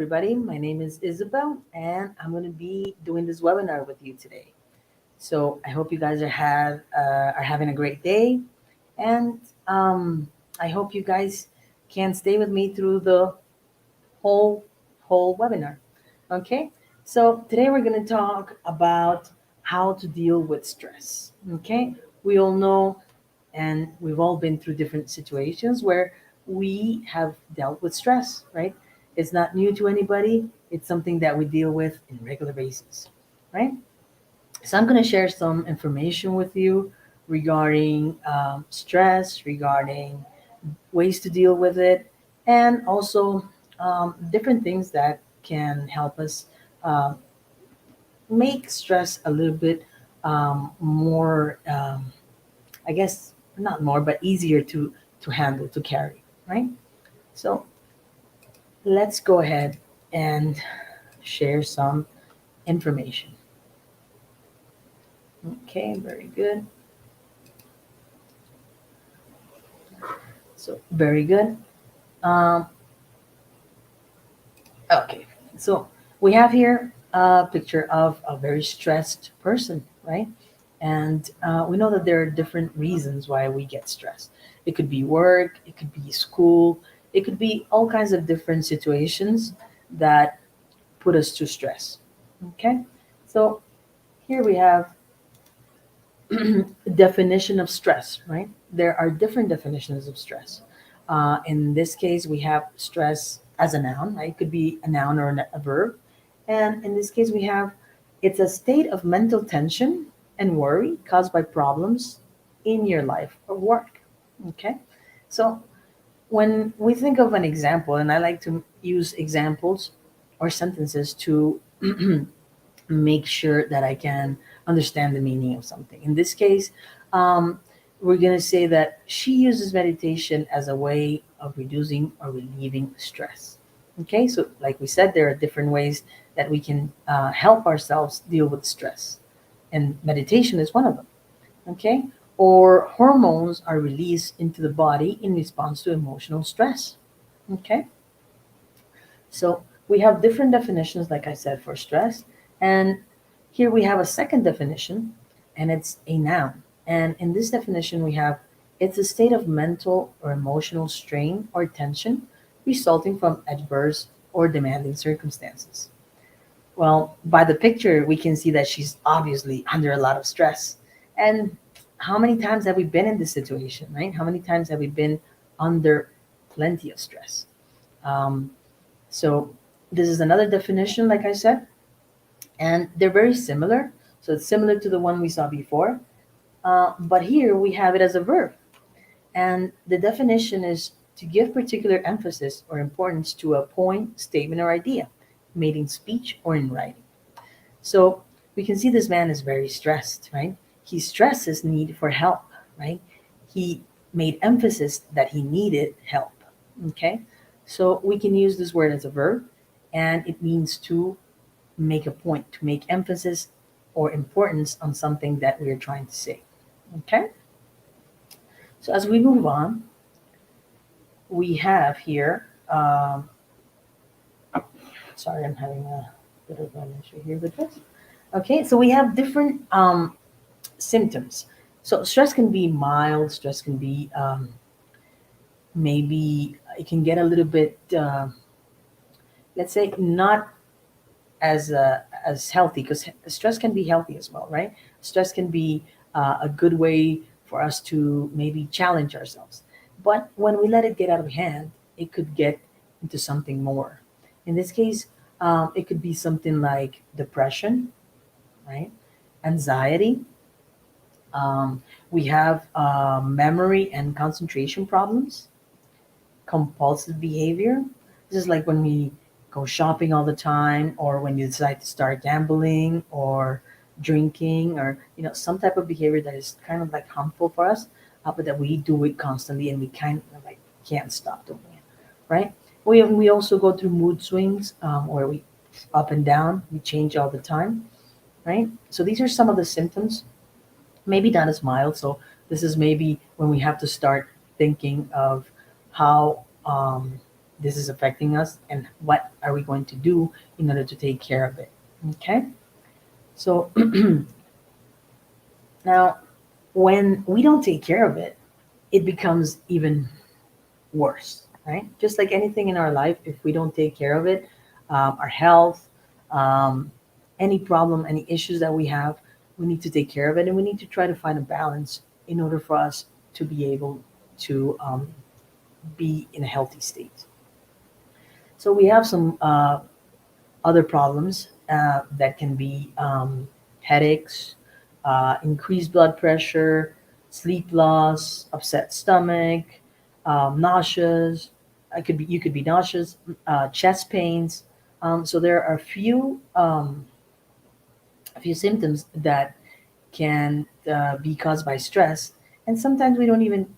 everybody. My name is Isabel, and I'm going to be doing this webinar with you today. So I hope you guys are having a great day, and um, I hope you guys can stay with me through the whole whole webinar. Okay. So today we're going to talk about how to deal with stress. Okay. We all know, and we've all been through different situations where we have dealt with stress, right? It's not new to anybody. It's something that we deal with in regular basis, right? So I'm going to share some information with you regarding stress, regarding ways to deal with it, and also different things that can help us uh, make stress a little bit more, I guess, not more, but easier to handle, to carry, right? So let's go ahead and share some information. Okay, very good. So very good. Um, okay, so we have here a picture of a very stressed person, right? And we know that there are different reasons why we get stressed. It could be work, it could be school, it could be all kinds of different situations that put us to stress. Okay, so here we have definition of stress, right? There are different definitions of stress. In this case, we have stress as a noun, right? It could be a noun or a verb. And in this case, we have it's a state of mental tension and worry caused by problems in your life or work. Okay. So when we think of an example, and I like to use examples or sentences to make sure that I can understand the meaning of something. In this case, um, we're going to say that she uses meditation as a way of reducing or relieving stress. Okay, so like we said, there are different ways that we can help ourselves deal with stress, and meditation is one of them. Okay, or hormones are released into the body in response to emotional stress. Okay, so we have different definitions, like I said, for stress. And here we have a second definition, and it's a noun. And in this definition, we have it's a state of mental or emotional strain or tension resulting from adverse or demanding circumstances. Well, by the picture, we can see that she's obviously under a lot of stress. And how many times have we been in this situation, right? How many times have we been under plenty of stress? Um, so this is another definition, like I said, and they're very similar. So it's similar to the one we saw before, but here we have it as a verb. And the definition is to give particular emphasis or importance to a point, statement, or idea made in speech or in writing. So we can see this man is very stressed, right? He stresses need for help, right? He made emphasis that he needed help. Okay. So we can use this word as a verb, and it means to make a point, to make emphasis or importance on something that we are trying to say. Okay. So as we move on, we have here, sorry, I'm having a bit of an issue here with this. Okay. So we have different symptoms. So stress can be mild, stress can be maybe it can get a little bit, let's say, not as healthy, because stress can be healthy as well, right? Stress can be a good way for us to maybe challenge ourselves. But when we let it get out of hand, it could get into something more. In this case, it could be something like depression, right? Anxiety. We have memory and concentration problems, compulsive behavior. This is like when we go shopping all the time, or when you decide to start gambling or drinking, or some type of behavior that is kind of like harmful for us, but that we do it constantly and we kind of like can't stop doing it, right? We also go through mood swings, where we up and down, we change all the time, right? So these are some of the symptoms, maybe not as mild. So this is maybe when we have to start thinking of how this is affecting us and what are we going to do in order to take care of it. Okay, so now when we don't take care of it, it becomes even worse, right? Just like anything in our life, if we don't take care of it, our health, um, any problem, any issues that we have, we need to take care of it, and we need to try to find a balance in order for us to be able to be in a healthy state. So we have some other problems that can be headaches, increased blood pressure, sleep loss, upset stomach, nauseous. I could be You could be nauseous, chest pains. So there are a few symptoms that can be caused by stress, and sometimes we don't even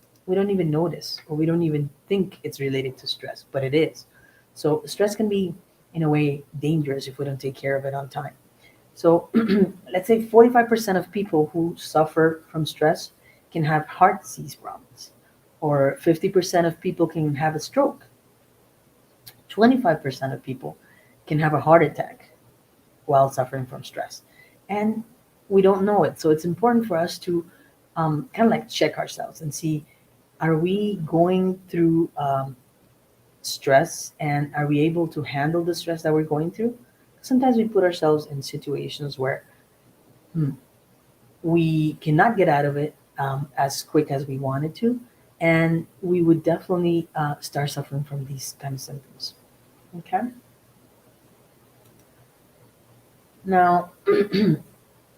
notice, or we don't even think it's related to stress, but it is. So stress can be, in a way, dangerous if we don't take care of it on time. So let's say 45% of people who suffer from stress can have heart disease problems, or 50% of people can have a stroke, 25% of people can have a heart attack while suffering from stress. And we don't know it. So it's important for us to kind of like check ourselves and see, are we going through stress, and are we able to handle the stress that we're going through? Sometimes we put ourselves in situations where hmm, we cannot get out of it as quick as we wanted to, and we would definitely start suffering from these kind of symptoms. Okay. Now,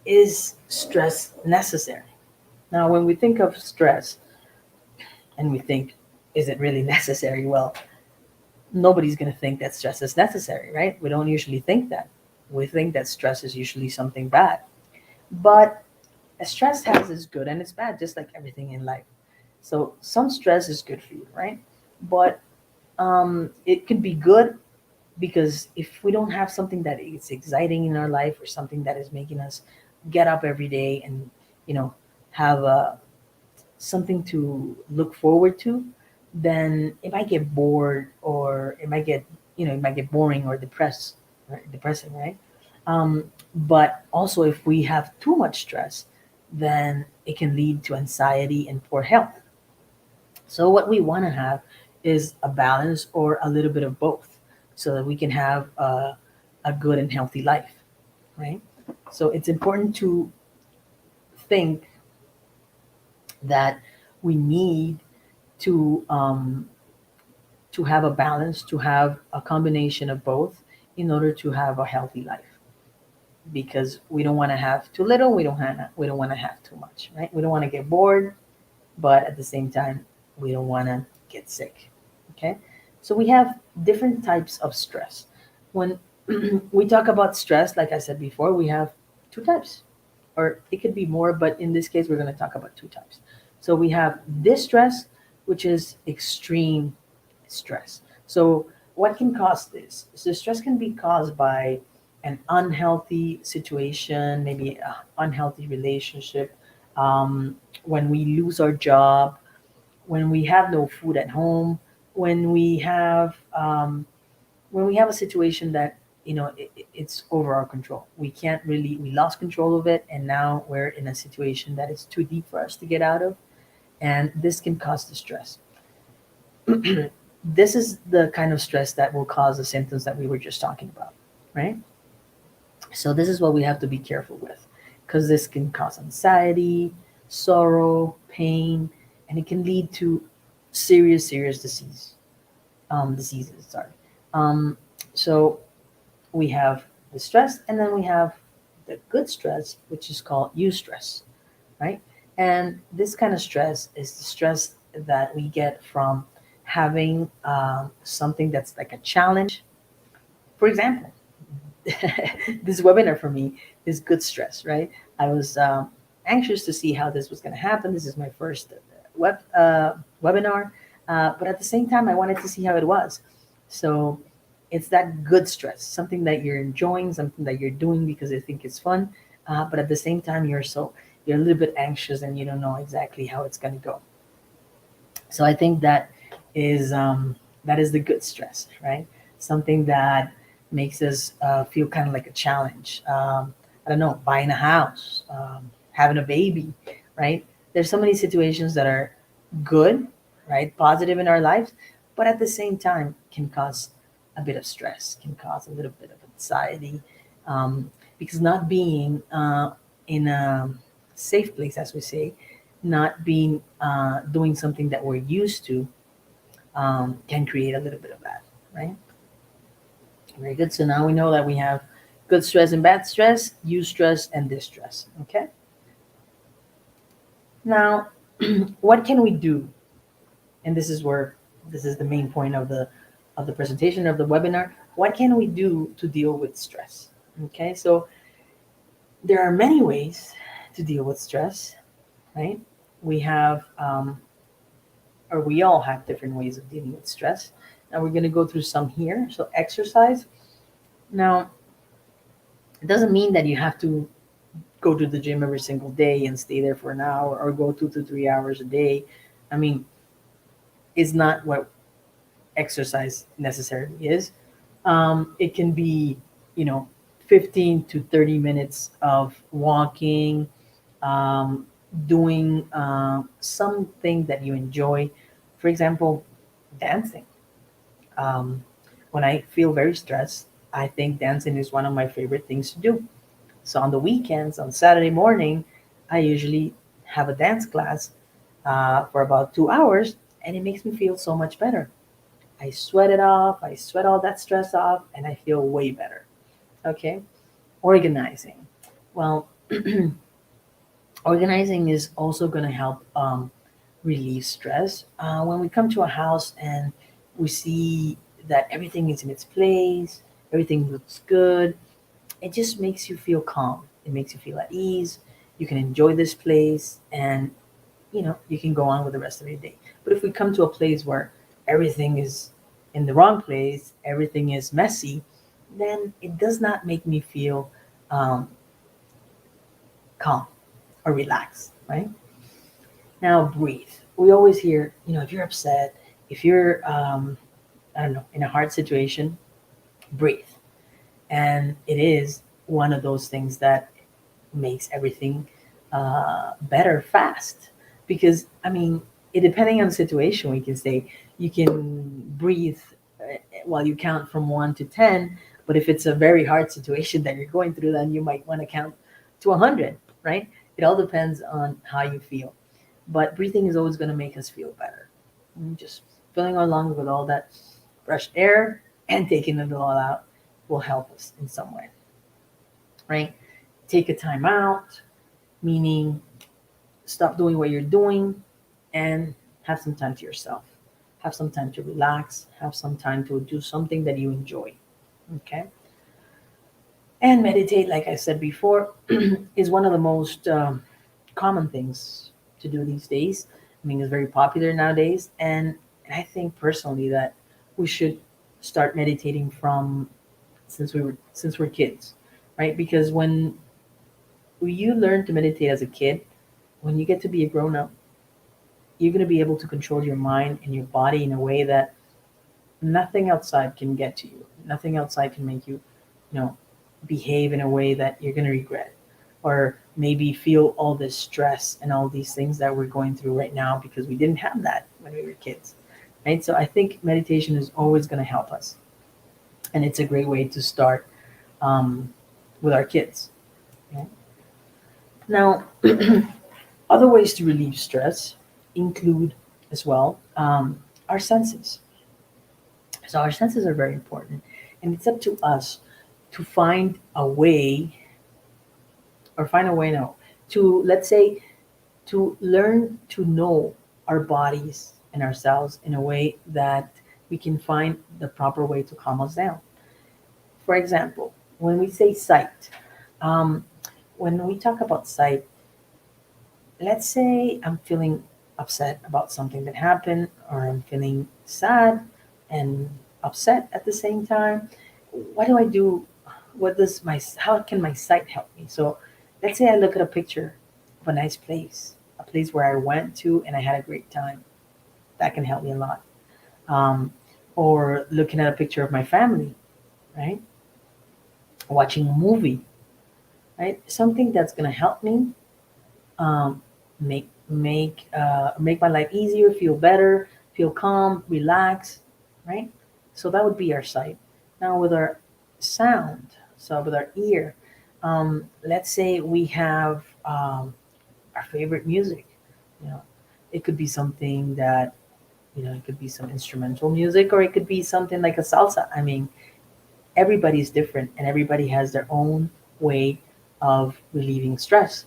is stress necessary? Now, when we think of stress and we think, is it really necessary? Well, nobody's going to think that stress is necessary, right? We don't usually think that. We think that stress is usually something bad. But stress has its good and its bad, just like everything in life. So some stress is good for you, right? But it could be good because if we don't have something that is exciting in our life, or something that is making us get up every day and have something to look forward to, then it might get bored, or it might get boring or depressing, right? But also, if we have too much stress, then it can lead to anxiety and poor health. So what we want to have is a balance, or a little bit of both, so that we can have a good and healthy life, right? So it's important to think that we need to have a balance, to have a combination of both, in order to have a healthy life. Because we don't want to have too little, we don't want to have too much, right? We don't want to get bored, but at the same time, we don't want to get sick. Okay, so we have different types of stress. When we talk about stress, like I said before, we have two types, or it could be more, but in this case, we're going to talk about two types. So we have distress, which is extreme stress. So what can cause this? So stress can be caused by an unhealthy situation, maybe an unhealthy relationship, when we lose our job, when we have no food at home, when we have a situation that it's over our control. We lost control of it, and now we're in a situation that is too deep for us to get out of, and this can cause distress. This is the kind of stress that will cause the symptoms that we were just talking about, right? So this is what we have to be careful with, because this can cause anxiety, sorrow, pain, and it can lead to serious diseases. Sorry. Um, so we have the stress, and then we have the good stress, which is called eustress, right? And this kind of stress is the stress that we get from having something that's like a challenge. For example, this webinar for me is good stress, right? I was anxious to see how this was going to happen. This is my first webinar, but at the same time, I wanted to see how it was. So it's that good stress, something that you're enjoying, something that you're doing because you think it's fun, but at the same time, you're a little bit anxious and you don't know exactly how it's going to go. So I think that is That is the good stress, right? Something that makes us feel kind of like a challenge. I don't know, buying a house, having a baby, right? There's so many situations that are good, right? Positive in our lives, but at the same time can cause a bit of stress, can cause a little bit of anxiety, because not being in a safe place, as we say, not being doing something that we're used to, can create a little bit of that, right? Very good. So now we know that we have good stress and bad stress, eustress and distress. Okay. Now, what can we do? And this is the main point of the presentation of the webinar. What can we do to deal with stress? Okay. So there are many ways to deal with stress, right? We have, or we all have different ways of dealing with stress. Now we're going to go through some here. So exercise. Now, it doesn't mean that you have to go to the gym every single day and stay there for an hour or go 2 to 3 hours a day. I mean, it's not what exercise necessarily is. It can be, you know, 15 to 30 minutes of walking, um, doing something that you enjoy. For example, dancing. Um, when I feel very stressed, I think dancing is one of my favorite things to do. So on the weekends, on Saturday morning, I usually have a dance class for about 2 hours, and it makes me feel so much better. I sweat it off, I sweat all that stress off, and I feel way better. Okay, organizing. Well, organizing is also going to help relieve stress. When we come to a house and we see that everything is in its place, everything looks good, it just makes you feel calm. It makes you feel at ease. You can enjoy this place, and you can go on with the rest of your day. But if we come to a place where everything is in the wrong place, everything is messy, then it does not make me feel um, calm or relaxed, right? Now breathe. We always hear, if you're upset, if you're I don't know, in a hard situation, breathe. And it is one of those things that makes everything better fast. Because I mean, it, depending on the situation, we can say you can breathe while you count from 1 to 10. But if it's a very hard situation that you're going through, then you might want to count to 100, right? It all depends on how you feel. But breathing is always going to make us feel better. Just filling our lungs with all that fresh air and taking it all out will help us in some way, right? Take a time out, meaning stop doing what you're doing and have some time to yourself. Have some time to relax, have some time to do something that you enjoy. Okay. And meditate, like I said before, is one of the most common things to do these days. I mean, it's very popular nowadays. And I think personally that we should start meditating from since we're kids, right? Because when you learn to meditate as a kid, when you get to be a grown up, you're going to be able to control your mind and your body in a way that nothing outside can get to you. Nothing outside can make you, you know, behave in a way that you're going to regret, or maybe feel all this stress and all these things that we're going through right now because we didn't have that when we were kids, right? So I think meditation is always going to help us, and it's a great way to start um, with our kids. Right? Now, other ways to relieve stress include as well our senses. So our senses are very important, and it's up to us to find a way, or find a way, no, to, let's say, to learn to know our bodies and ourselves in a way that we can find the proper way to calm us down. For example, when we say sight, um, when we talk about sight, let's say I'm feeling upset about something that happened, or I'm feeling sad and upset at the same time. What do I do? How can my sight help me? So let's say I look at a picture of a nice place, a place where I went to and I had a great time. That can help me a lot. Um, or looking at a picture of my family, right? Watching a movie, right? Something that's gonna help me um, make my life easier, feel better, feel calm, relax, right? So that would be our sight. Now with our sound, so with our ear, let's say we have our favorite music. You know, it could be something that it could be some instrumental music, or it could be something like a salsa. I mean, everybody's different, and everybody has their own way of relieving stress.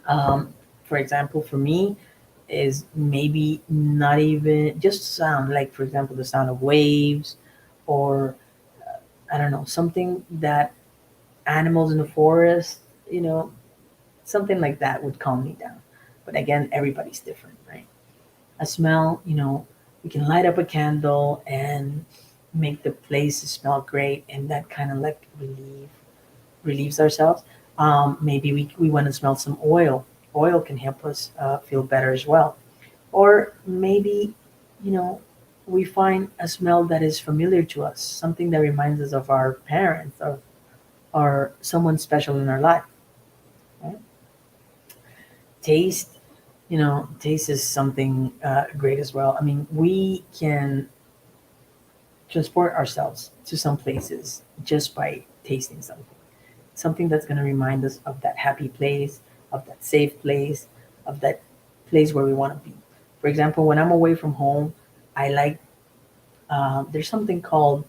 Um, for example, for me, is maybe not even just sound, like for example, the sound of waves, or I don't know, something that animals in the forest, you know, something like that would calm me down. But again, everybody's different, right? A smell, we can light up a candle and make the place smell great, and that kind of like relieves ourselves. Maybe we want to smell some oil. Oil can help us feel better as well. Or maybe, you know, we find a smell that is familiar to us, something that reminds us of our parents or someone special in our life. Right? Taste, taste is something great as well. I mean, we can transport ourselves to some places just by tasting something that's going to remind us of that happy place, of that safe place, of that place where we want to be. For example, when I'm away from home, I like there's something called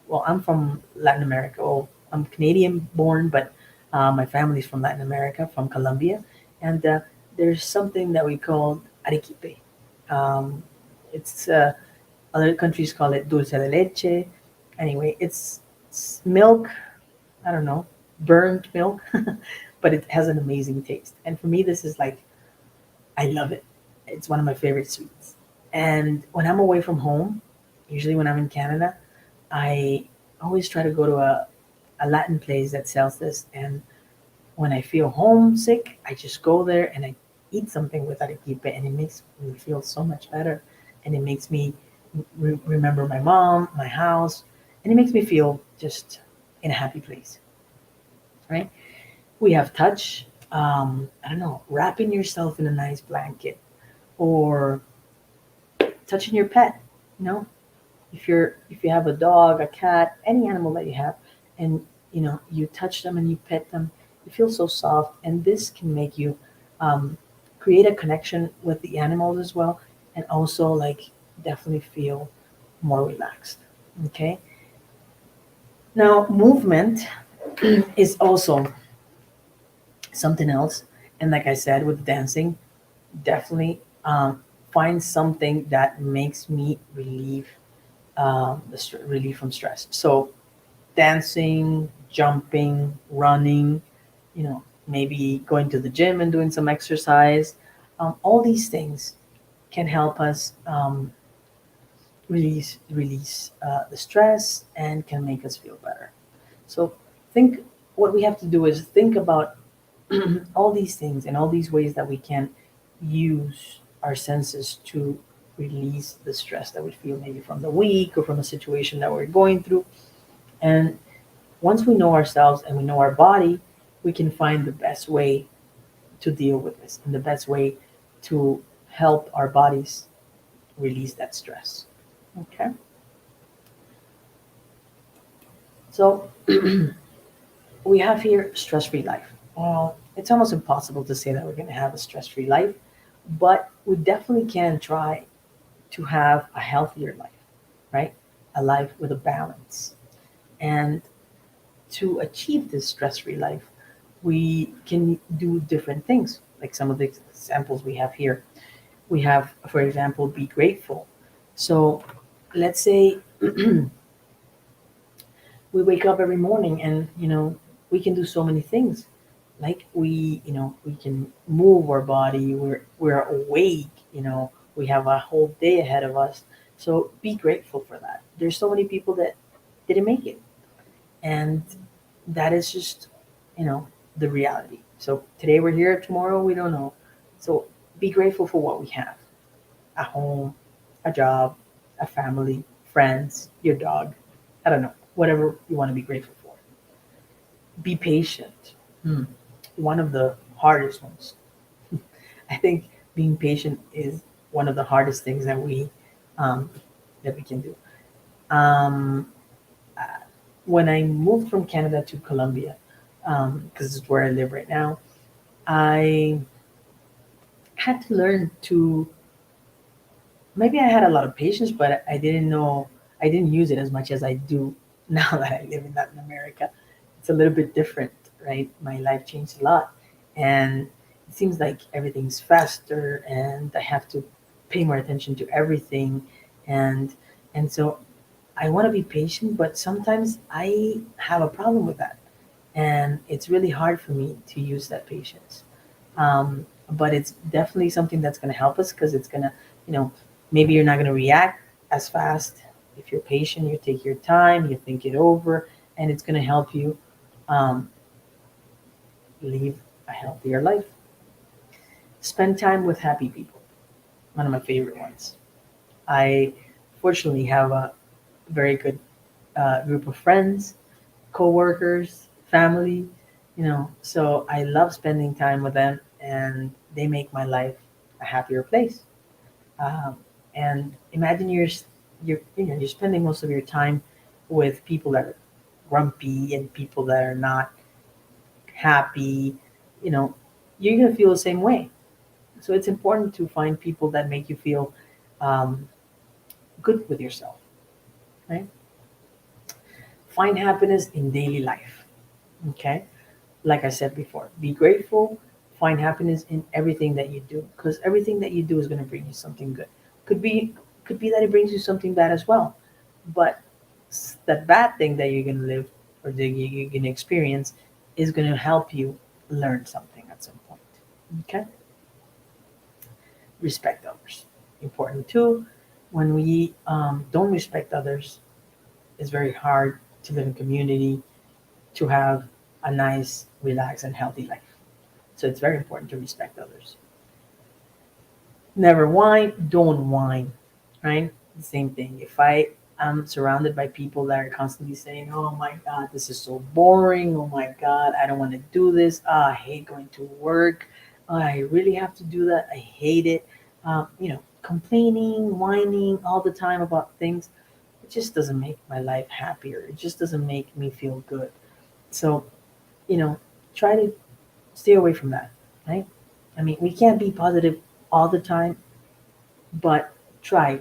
well, I'm from Latin America. Well, I'm Canadian born, but my family's from Latin America, from Colombia, and there's something that we call arequipe. Um, it's other countries call it dulce de leche. Anyway, it's milk. I don't know, burnt milk, but it has an amazing taste. And for me, this is like I love it. It's one of my favorite sweets. And when I'm away from home, usually when I'm in Canada, I always try to go to a Latin place that sells this. And when I feel homesick, I just go there and I eat something with arequipe, and it makes me feel so much better. And it makes me remember my mom, my house, and it makes me feel just in a happy place, right? We have touch. I don't know, wrapping yourself in a nice blanket, or touching your pet. You know, if you have a dog, a cat, any animal that you have, and you touch them and you pet them, you feel so soft, and this can make you um, create a connection with the animals as well, and also like definitely feel more relaxed. Okay, now movement is also something else, and like I said with dancing, definitely find something that makes me relief from stress. So dancing, jumping, running, maybe going to the gym and doing some exercise. All these things can help us release the stress and can make us feel better. So think what we have to do is think about all these things and all these ways that we can use our senses to release the stress that we feel maybe from the week or from a situation that we're going through. And once we know ourselves and we know our body, we can find the best way to deal with this and the best way to help our bodies release that stress. Okay. So we have here stress free life. Well, it's almost impossible to say that we're going to have a stress free life, but we definitely can try to have a healthier life, right? A life with a balance. And to achieve this stress free life, we can do different things, like some of the examples we have here. We have, for example, be grateful. So let's say we wake up every morning and, we can do so many things. Like we can move our body, we're awake, we have a whole day ahead of us. So be grateful for that. There's so many people that didn't make it. And that is just the reality. So today we're here, tomorrow we don't know. So be grateful for what we have: a home, a job, a family, friends, your dog. I don't know, whatever you want to be grateful for. Be patient. Hmm. One of the hardest ones. I think being patient is one of the hardest things um, that we can do. Um, when I moved from Canada to Colombia, because it's where I live right now, I had to learn to. Maybe I had a lot of patience, but I didn't know. I didn't use it as much as I do now that I live in Latin America. It's a little bit different, right? My life changed a lot, and it seems like everything's faster, and I have to pay more attention to everything, and so I want to be patient, but sometimes I have a problem with that, and it's really hard for me to use that patience. But it's definitely something that's going to help us because it's going to, you know, maybe you're not going to react as fast. If you're patient, you take your time, you think it over, and it's going to help you um, live a healthier life. Spend time with happy people. One of my favorite ones. I fortunately have a very good group of friends, coworkers, family, so I love spending time with them, and they make my life a happier place. Um, and imagine you're spending most of your time with people that are grumpy and people that are not happy. You know, you're gonna feel the same way. So it's important to find people that make you feel um, good with yourself, right? Find happiness in daily life. Okay, like I said before, be grateful. Find happiness in everything that you do, because everything that you do is going to bring you something good. Could be could be that it brings you something bad as well, but that bad thing that you're going to live or that you're going to experience is going to help you learn something at some point. Okay, respect others. Important too. When we don't respect others, it's very hard to live in community, to have a nice, relaxed, and healthy life. So it's very important to respect others. Never whine, don't whine, right? The same thing. If I am surrounded by people that are constantly saying, "Oh my God, this is so boring. Oh my God, I don't want to do this. I hate going to work. I really have to do that. I hate it." Complaining, whining all the time about things. It just doesn't make my life happier. It just doesn't make me feel good. So, you know, try to stay away from that, right? I mean, we can't be positive all the time, but try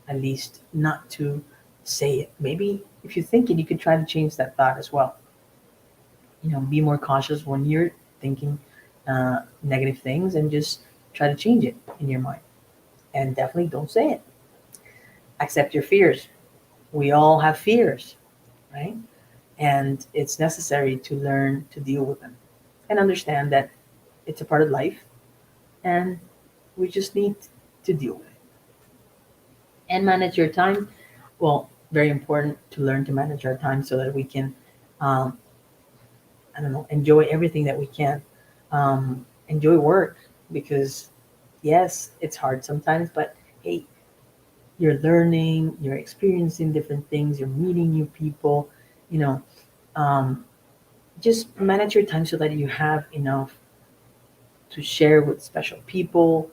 at least not to say it. Maybe if you think it, you could try to change that thought as well. Be more cautious when you're thinking negative things and just try to change it in your mind. And definitely don't say it. Accept your fears. We all have fears, right? And it's necessary to learn to deal with them and understand that it's a part of life and we just need to deal with it and manage your time. Well, very important to learn to manage our time so that we can, um, I don't know, enjoy everything that we can. Enjoy work because, yes, it's hard sometimes, but hey, you're learning, you're experiencing different things, you're meeting new people. You know, um, just manage your time so that you have enough to share with special people,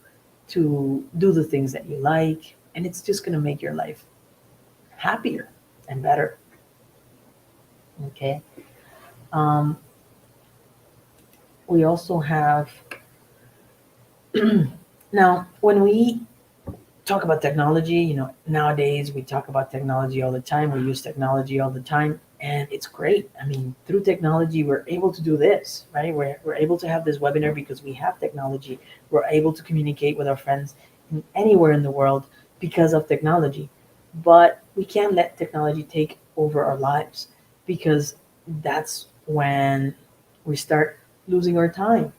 to do the things that you like, and it's just going to make your life happier and better. Okay. Um, we also have now when we talk about technology, nowadays we talk about technology all the time. We use technology all the time, and it's great. I mean, through technology, we're able to do this, right? We're able to have this webinar because we have technology. We're able to communicate with our friends anywhere in the world because of technology. But we can't let technology take over our lives because that's when we start losing our time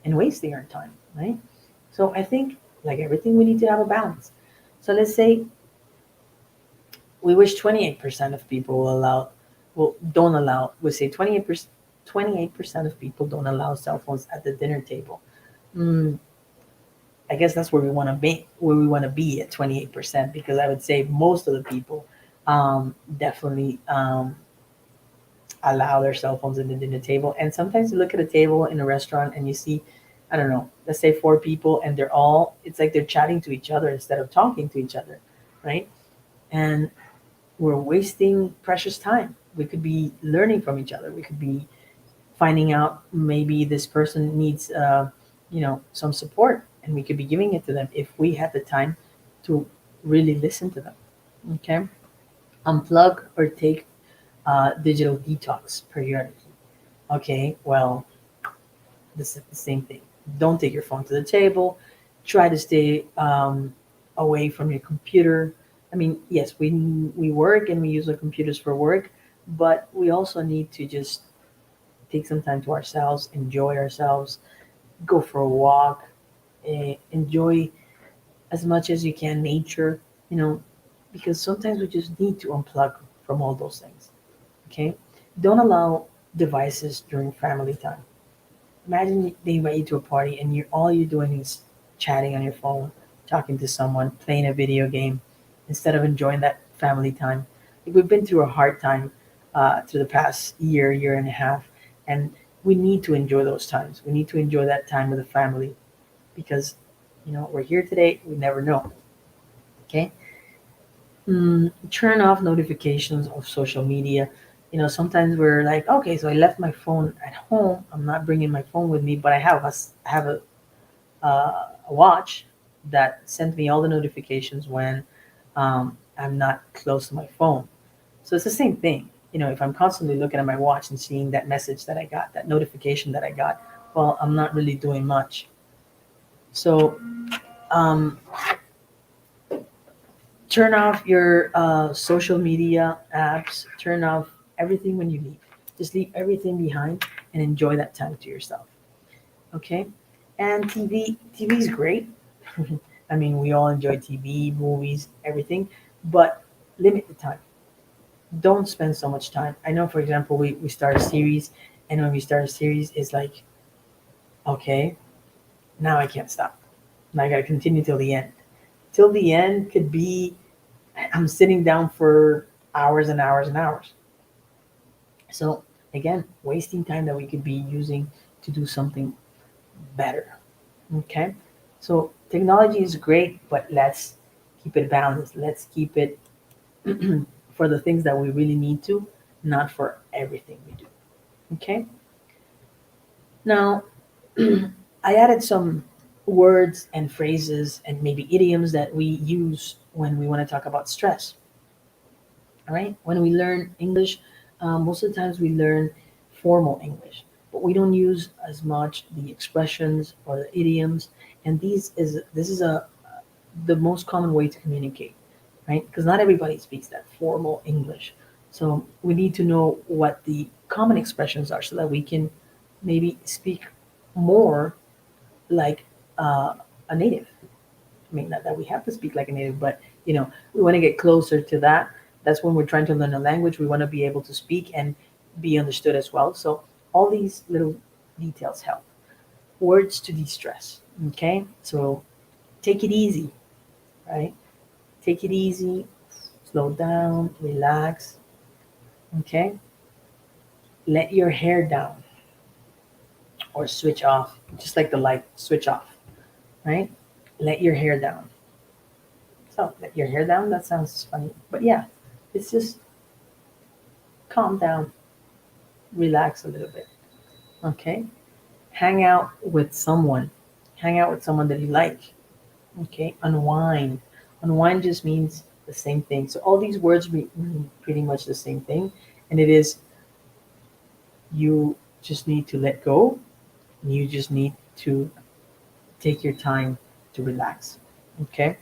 and wasting our time, right? So I think, like everything, we need to have a balance. So let's say we wish 28% of people don't allow. We say 28% of people don't allow cell phones at the dinner table. Mm, I guess that's where we want to be, where we want to be at 28%, because I would say most of the people definitely allow their cell phones at the dinner table. And sometimes you look at a table in a restaurant and you see, I don't know, let's say four people, and they're all, it's like they're chatting to each other instead of talking to each other, right? And we're wasting precious time. We could be learning from each other. We could be finding out maybe this person needs, some support, and we could be giving it to them if we had the time to really listen to them. Okay, unplug or take digital detox periodically. Okay, well, this is the same thing. Don't take your phone to the table. Try to stay away from your computer. I mean, yes, we work and we use our computers for work, but we also need to just take some time to ourselves, enjoy ourselves, go for a walk, enjoy as much as you can nature, you know, because sometimes we just need to unplug from all those things. Okay, don't allow devices during family time. Imagine they invite you to a party and you're doing is chatting on your phone, talking to someone, playing a video game, instead of enjoying that family time. Like, we've been through a hard time through the past year and a half, and we need to enjoy those times. We need to enjoy that time with the family, because we're here today. We never know. Okay, turn off notifications of social media. Sometimes we're like, okay, so I left my phone at home. I'm not bringing my phone with me, but I have a watch that sends me all the notifications when I'm not close to my phone. So it's the same thing. If I'm constantly looking at my watch and seeing that message that I got, that notification that I got, well, I'm not really doing much. So um, turn off your social media apps, turn off everything when you leave. Just leave everything behind and enjoy that time to yourself. Okay? And TV is great. I mean, we all enjoy TV, movies, everything, but limit the time. Don't spend so much time. I know, for example, we start a series, and when we start a series, it's like, okay, now I can't stop. Now I got to continue till the end. Till the end could be, I'm sitting down for hours and hours and hours. So, again, wasting time that we could be using to do something better. Okay? So, technology is great, but let's keep it balanced. Let's keep it for the things that we really need to, not for everything we do. Okay? Now, I added some words and phrases and maybe idioms that we use when we want to talk about stress. All right? When we learn English, most of the times we learn formal English, but we don't use as much the expressions or the idioms. And this is the most common way to communicate, right? Because not everybody speaks that formal English. So we need to know what the common expressions are so that we can maybe speak more like a native. I mean, not that we have to speak like a native, but we want to get closer to that. That's when we're trying to learn a language. We want to be able to speak and be understood as well. So all these little details help. Words to de-stress. Okay, so take it easy, right? Take it easy, slow down, relax. Okay, let your hair down or switch off, just like the light, switch off, right? Let your hair down. So let your hair down. That sounds funny, but yeah, it's just calm down, relax a little bit. Okay, hang out with someone. Hang out with someone that you like. Okay, unwind. Unwind just means the same thing. So all these words mean pretty much the same thing, and it is, you just need to let go. You just need to take your time to relax. Okay,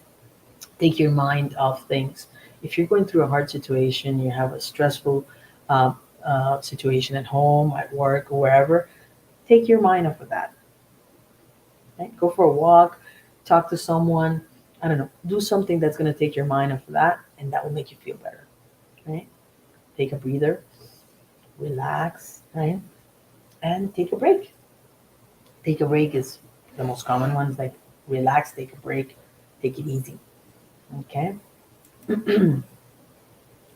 take your mind off things. If you're going through a hard situation, you have a stressful uh, situation at home, at work, or wherever, take your mind off of that. Right? Go for a walk, talk to someone. I don't know. Do something that's going to take your mind off of that, and that will make you feel better. Right? Take a breather, relax, right? And take a break. Take a break is the most common ones, like relax, take a break, take it easy. Okay.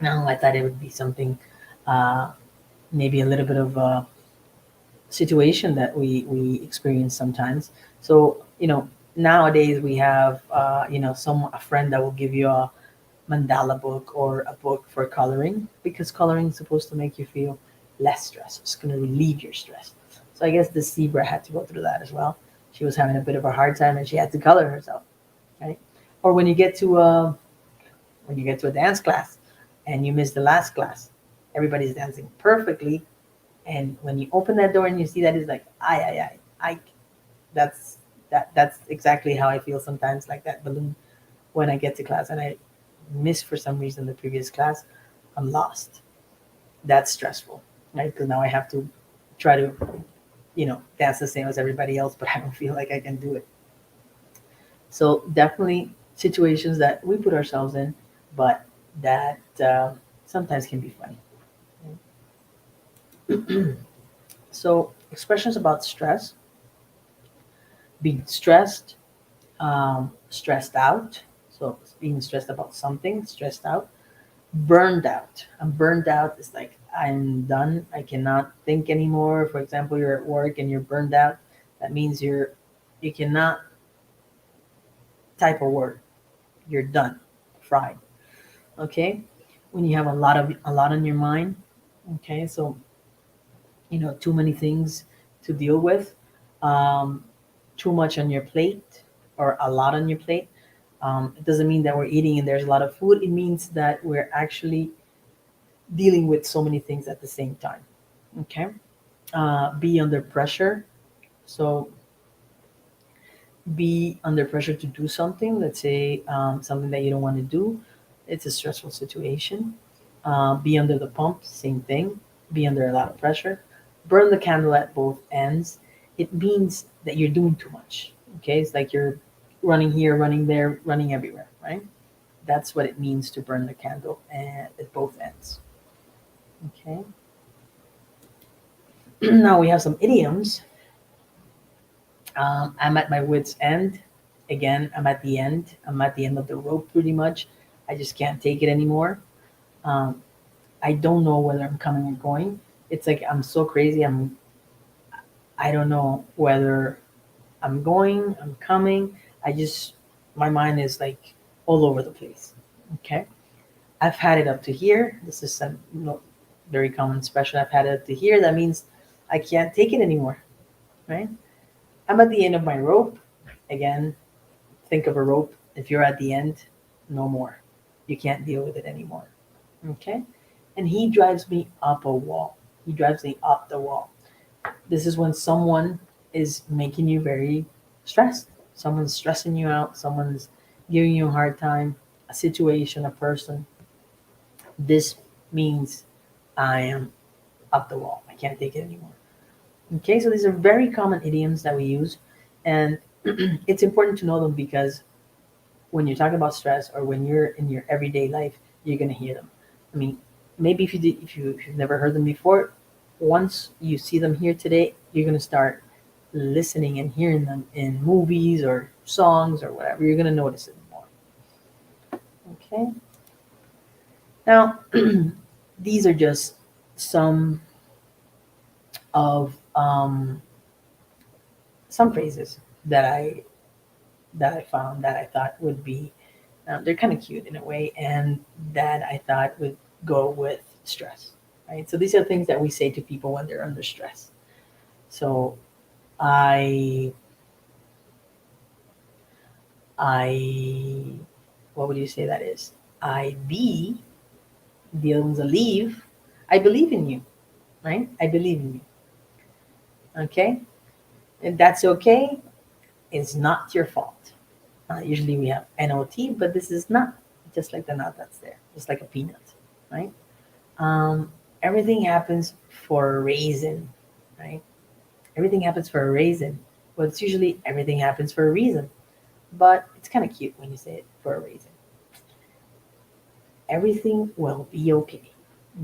Now I thought it would be something, uh, maybe a little bit of a situation that we experience sometimes. So nowadays we have some a friend that will give you a mandala book or a book for coloring, because coloring is supposed to make you feel less stressed. It's going to relieve your stress. So I guess the zebra had to go through that as well. She was having a bit of a hard time and she had to color herself, right? Or when you get to a dance class and you miss the last class, everybody's dancing perfectly, and when you open that door and you see that, it's like, I that's that's exactly how I feel sometimes, like that balloon when I get to class and I miss for some reason the previous class. I'm lost. That's stressful, right? Because now I have to try to dance the same as everybody else, but I don't feel like I can do it. So definitely situations that we put ourselves in, but that sometimes can be funny. So expressions about stress: being stressed, stressed out. So being stressed about something, stressed out. Burned out. I'm burned out. It's like I'm done. I cannot think anymore. For example, you're at work and you're burned out. That means you cannot type a word. You're done. Fried. Okay. When you have a lot on your mind. Okay. So too many things to deal with. Um, too much on your plate or a lot on your plate. It doesn't mean that we're eating and there's a lot of food. It means that we're actually dealing with so many things at the same time. Okay. Be under pressure. So be under pressure to do something. Let's say something that you don't want to do. It's a stressful situation. Be under the pump. Same thing. Be under a lot of pressure. Burn the candle at both ends. It means that you're doing too much. Okay. It's like you're running here, running there, running everywhere. Right. That's what it means to burn the candle at both ends. Okay. Now we have some idioms. I'm at my wit's end. Again, I'm at the end. I'm at the end of the rope pretty much. I just can't take it anymore. Um, I don't know whether I'm coming or going. It's like I'm so crazy. I don't know whether I'm going, I'm coming. My mind is like all over the place. Okay. I've had it up to here. This is some very common expression. I've had it up to here. That means I can't take it anymore. Right. I'm at the end of my rope. Again, think of a rope. If you're at the end, no more. You can't deal with it anymore. Okay? And he drives me up a wall. He drives me up the wall. This is when someone is making you very stressed. Someone's stressing you out. Someone's giving you a hard time. A situation, a person. This means I am up the wall. I can't take it anymore. Okay, so these are very common idioms that we use. And it's important to know them because when you're talking about stress or when you're in your everyday life, you're gonna hear them. I mean, maybe if you've never heard them before, once you see them here today, you're gonna start listening and hearing them in movies or songs or whatever. You're gonna notice it more. Okay. Now, these are just some of some phrases that I found that I thought would be they're kind of cute in a way, and that I thought would go with stress. Right. So these are things that we say to people when they're under stress. So I I what would you say that is? I be deals a leave. I believe in you. Right. I believe in you. Okay. And that's okay. It's not your fault. Usually we have not, but this is not just like the not that's there, just like a peanut, right? Everything happens for a reason, right? Everything happens for a reason. Well, it's usually everything happens for a reason, but it's kind of cute when you say it for a reason. Everything will be okay.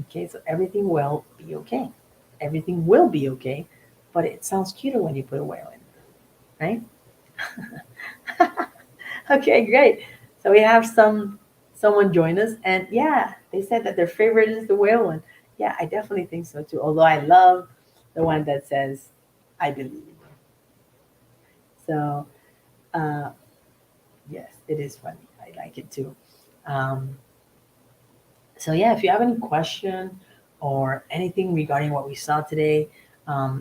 Okay, so everything will be okay. Everything will be okay, but it sounds cuter when you put a whale in, right? Okay, great. So we have someone join us, and yeah, they said that their favorite is the whale one. Yeah, I definitely think so too. Although I love the one that says, "I believe." So uh, yes, it is funny. I like it too. Um, so yeah, if you have any question or anything regarding what we saw today,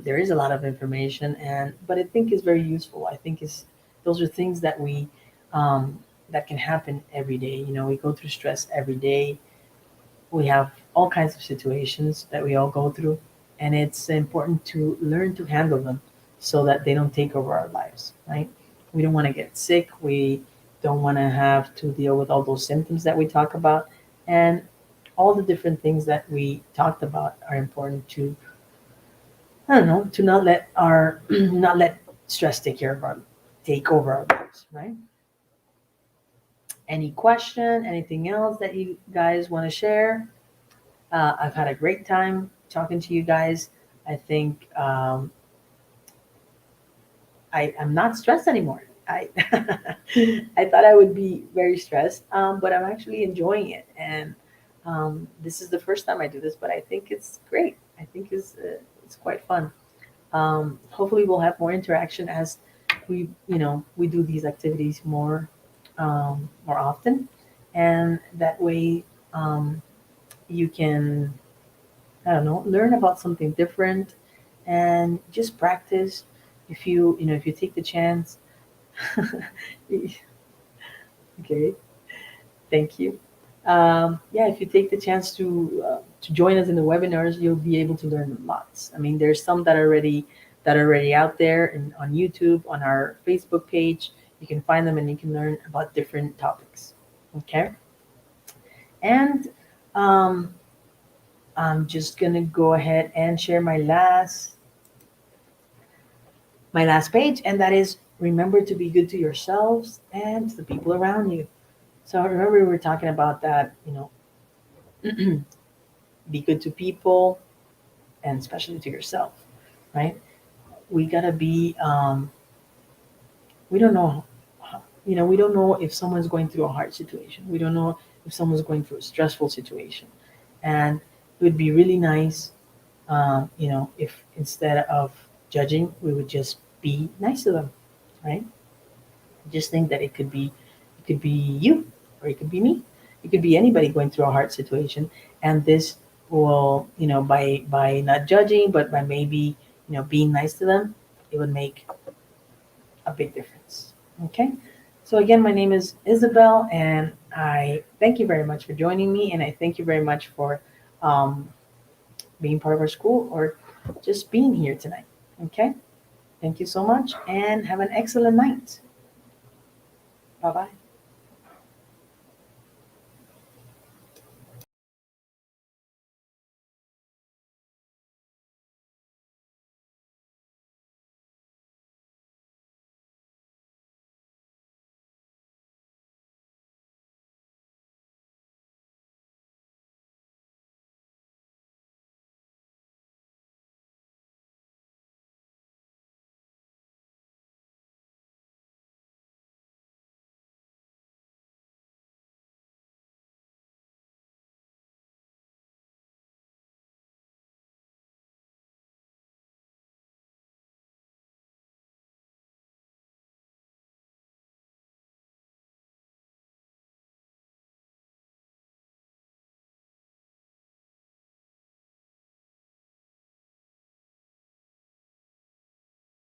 there is a lot of information, and but I think is very useful. I think is those are things that we um, that can happen every day. You know, we go through stress every day. We have all kinds of situations that we all go through, and it's important to learn to handle them so that they don't take over our lives. Right? We don't want to get sick. We don't want to have to deal with all those symptoms that we talk about, and all the different things that we talked about are important to I don't know to not let our not let stress take over our lives, right? Any question, anything else that you guys want to share? I've had a great time talking to you guys. I think I'm not stressed anymore. I I thought I would be very stressed, but I'm actually enjoying it. And this is the first time I do this, but I think it's great. I think it's quite fun. Hopefully, we'll have more interaction as we do these activities more often, and that way you can I don't know learn about something different and just practice. If you take the chance, okay, thank you. Yeah, if you take the chance to join us in the webinars, you'll be able to learn lots. I mean, there's some that are already out there and on YouTube, on our Facebook page. You can find them and you can learn about different topics. Okay, and um, I'm just gonna go ahead and share my last page, and that is remember to be good to yourselves and to the people around you. So remember we were talking about that, be good to people and especially to yourself, right? We gotta be. We don't know, we don't know if someone's going through a hard situation. We don't know if someone's going through a stressful situation, and it would be really nice, if instead of judging, we would just be nice to them, right? Just think that it could be you, or it could be me, it could be anybody going through a hard situation, and this will, by not judging, but by maybe being nice to them, it would make a big difference. Okay, so again, my name is Isabel, and I thank you very much for joining me, and I thank you very much for um, being part of our school or just being here tonight. Okay, thank you so much, and have an excellent night. Bye bye.